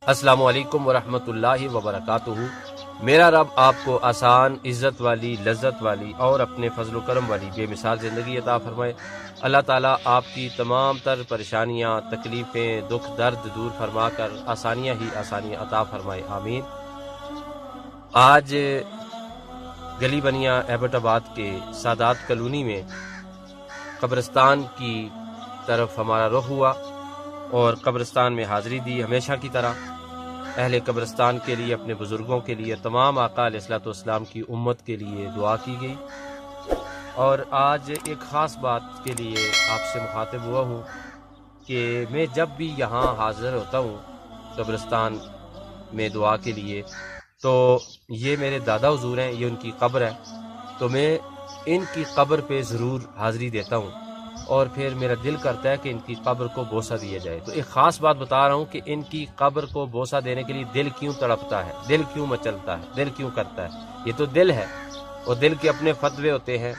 السلام علیکم ورحمۃ اللہ وبرکاتہ۔ میرا رب آپ کو آسان، عزت والی، لذت والی اور اپنے فضل و کرم والی بے مثال زندگی عطا فرمائے۔ اللہ تعالیٰ آپ کی تمام تر پریشانیاں، تکلیفیں، دکھ درد دور فرما کر آسانیاں ہی آسانیاں عطا فرمائے، آمین۔ آج گلی بنیا ایبٹ آباد کے سادات کالونی میں قبرستان کی طرف ہمارا رخ ہوا اور قبرستان میں حاضری دی ہمیشہ کی طرح۔ اہل قبرستان کے لیے، اپنے بزرگوں کے لیے، تمام آقا علیہ الصلوۃ والسلام کی امت کے لیے دعا کی گئی۔ اور آج ایک خاص بات کے لیے آپ سے مخاطب ہوا ہوں کہ میں جب بھی یہاں حاضر ہوتا ہوں قبرستان میں دعا کے لیے، تو یہ میرے دادا حضور ہیں، یہ ان کی قبر ہے، تو میں ان کی قبر پہ ضرور حاضری دیتا ہوں اور پھر میرا دل کرتا ہے کہ ان کی قبر کو بوسہ دیا جائے۔ تو ایک خاص بات بتا رہا ہوں کہ ان کی قبر کو بوسہ دینے کے لیے دل کیوں تڑپتا ہے، دل کیوں مچلتا ہے، دل کیوں کرتا ہے۔ یہ تو دل ہے اور دل کے اپنے فتوے ہوتے ہیں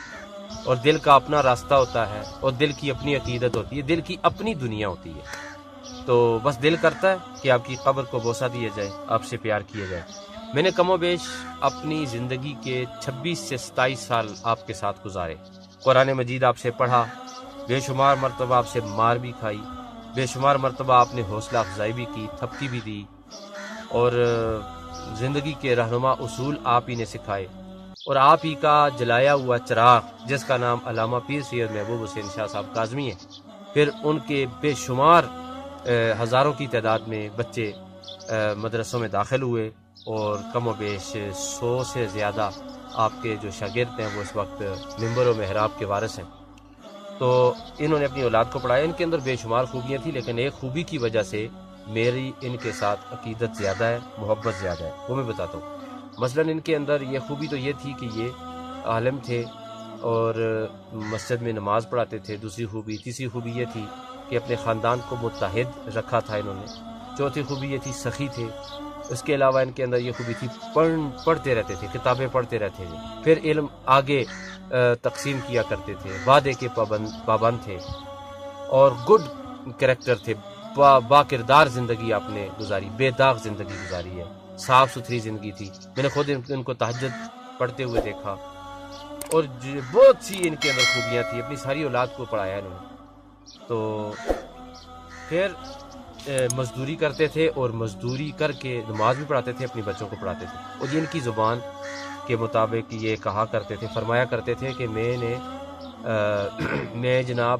اور دل کا اپنا راستہ ہوتا ہے اور دل کی اپنی عقیدت ہوتی ہے، دل کی اپنی دنیا ہوتی ہے۔ تو بس دل کرتا ہے کہ آپ کی قبر کو بوسہ دیا جائے، آپ سے پیار کیا جائے۔ میں نے کم و بیش اپنی زندگی کے 26 سے 27 سال آپ کے ساتھ گزارے۔ قرآن مجید آپ سے پڑھا، بے شمار مرتبہ آپ سے مار بھی کھائی، بے شمار مرتبہ آپ نے حوصلہ افزائی بھی کی، تھپکی بھی دی، اور زندگی کے رہنما اصول آپ ہی نے سکھائے، اور آپ ہی کا جلایا ہوا چراغ جس کا نام علامہ پیر سید محبوب حسین شاہ صاحب کاظمی ہے۔ پھر ان کے بے شمار ہزاروں کی تعداد میں بچے مدرسوں میں داخل ہوئے اور کم و بیش 100 سے زیادہ آپ کے جو شاگرد ہیں وہ اس وقت منبر و محراب کے وارث ہیں۔ تو انہوں نے اپنی اولاد کو پڑھایا۔ ان کے اندر بے شمار خوبیاں تھیں، لیکن ایک خوبی کی وجہ سے میری ان کے ساتھ عقیدت زیادہ ہے، محبت زیادہ ہے، وہ میں بتاتا ہوں۔ مثلا ان کے اندر یہ خوبی تو یہ تھی کہ یہ عالم تھے اور مسجد میں نماز پڑھاتے تھے۔ دوسری خوبی، تیسری خوبی یہ تھی کہ اپنے خاندان کو متحد رکھا تھا انہوں نے۔ چوتھی خوبی یہ تھی سخی تھے۔ اس کے علاوہ ان کے اندر یہ خوبی تھی پڑھتے رہتے تھے، کتابیں پڑھتے رہتے تھے، پھر علم آگے تقسیم کیا کرتے تھے، وعدے کے پابند تھے اور گڈ کریکٹر تھے۔ با کردار زندگی آپ نے گزاری، بے داغ زندگی گزاری ہے، صاف ستھری زندگی تھی۔ میں نے خود ان کو تہجد پڑھتے ہوئے دیکھا اور بہت سی ان کے اندر خوبیاں تھیں۔ اپنی ساری اولاد کو پڑھایا انہوں نے۔ تو پھر مزدوری کرتے تھے اور مزدوری کر کے نماز بھی پڑھاتے تھے، اپنے بچوں کو پڑھاتے تھے۔ اور جن کی زبان کے مطابق یہ کہا کرتے تھے، فرمایا کرتے تھے کہ میں جناب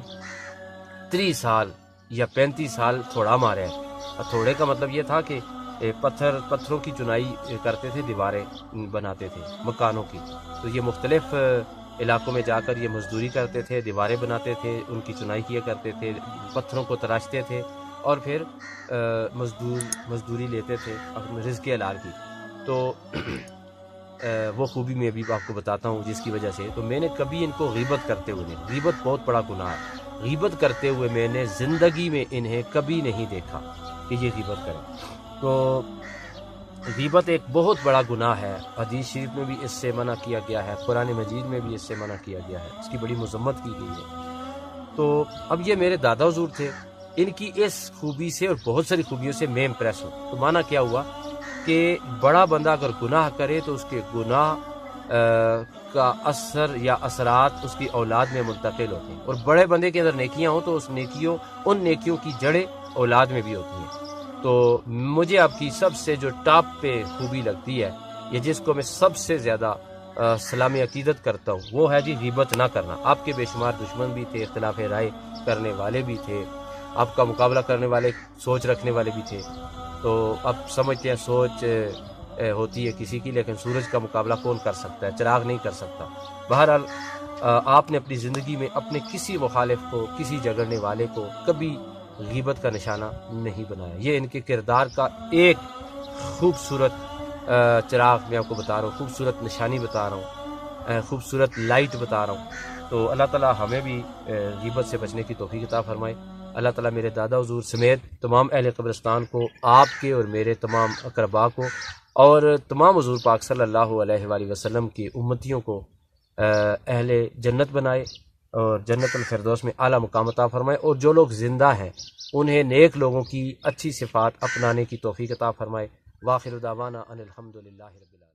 30 سال یا 35 سال تھوڑا مارا ہے۔ تھوڑے کا مطلب یہ تھا کہ پتھروں کی چنائی کرتے تھے، دیواریں بناتے تھے مکانوں کی۔ تو یہ مختلف علاقوں میں جا کر یہ مزدوری کرتے تھے، دیواریں بناتے تھے، ان کی چنائی کیا کرتے تھے، پتھروں کو تراشتے تھے اور پھر مزدوری لیتے تھے اپنے رزق حلال کی۔ تو وہ خوبی میں بھی آپ کو بتاتا ہوں جس کی وجہ سے تو میں نے کبھی ان کو غیبت کرتے ہوئے نہیں، غیبت بہت بڑا گناہ ہے، غیبت کرتے ہوئے میں نے زندگی میں انہیں کبھی نہیں دیکھا کہ یہ غیبت کریں۔ تو غیبت ایک بہت بڑا گناہ ہے، حدیث شریف میں بھی اس سے منع کیا گیا ہے، قرآن مجید میں بھی اس سے منع کیا گیا ہے، اس کی بڑی مذمت کی گئی ہے۔ تو اب یہ میرے دادا حضور تھے، ان کی اس خوبی سے اور بہت ساری خوبیوں سے میں امپریس ہوں۔ تو مانا کیا ہوا کہ بڑا بندہ اگر گناہ کرے تو اس کے گناہ کا اثر یا اثرات اس کی اولاد میں منتقل ہوتے ہیں، اور بڑے بندے کے اندر نیکیاں ہوں تو ان نیکیوں کی جڑیں اولاد میں بھی ہوتی ہیں۔ تو مجھے آپ کی سب سے جو ٹاپ پہ خوبی لگتی ہے، یہ جس کو میں سب سے زیادہ سلامی عقیدت کرتا ہوں، وہ ہے جی غیبت نہ کرنا۔ آپ کے بے شمار دشمن بھی تھے، اختلاف رائے کرنے والے بھی تھے، آپ کا مقابلہ کرنے والے، سوچ رکھنے والے بھی تھے۔ تو اب سمجھتے ہیں سوچ ہوتی ہے کسی کی، لیکن سورج کا مقابلہ کون کر سکتا ہے، چراغ نہیں کر سکتا۔ بہرحال آپ نے اپنی زندگی میں اپنے کسی مخالف کو، کسی جھگڑنے والے کو کبھی غیبت کا نشانہ نہیں بنایا۔ یہ ان کے کردار کا ایک خوبصورت چراغ میں آپ کو بتا رہا ہوں، خوبصورت نشانی بتا رہا ہوں، خوبصورت لائٹ بتا رہا ہوں۔ تو اللہ تعالیٰ ہمیں بھی غیبت سے بچنے کی توفیق عطا فرمائے۔ اللہ تعالیٰ میرے دادا حضور سمیت تمام اہل قبرستان کو، آپ کے اور میرے تمام اقربا کو، اور تمام حضور پاک صلی اللہ علیہ وآلہ وسلم کی امتیوں کو اہل جنت بنائے اور جنت الفردوس میں اعلیٰ مقام عطا فرمائے۔ اور جو لوگ زندہ ہیں انہیں نیک لوگوں کی اچھی صفات اپنانے کی توفیق عطا فرمائے۔ وآخر دعوانا ان الحمد للہ رب العالمین۔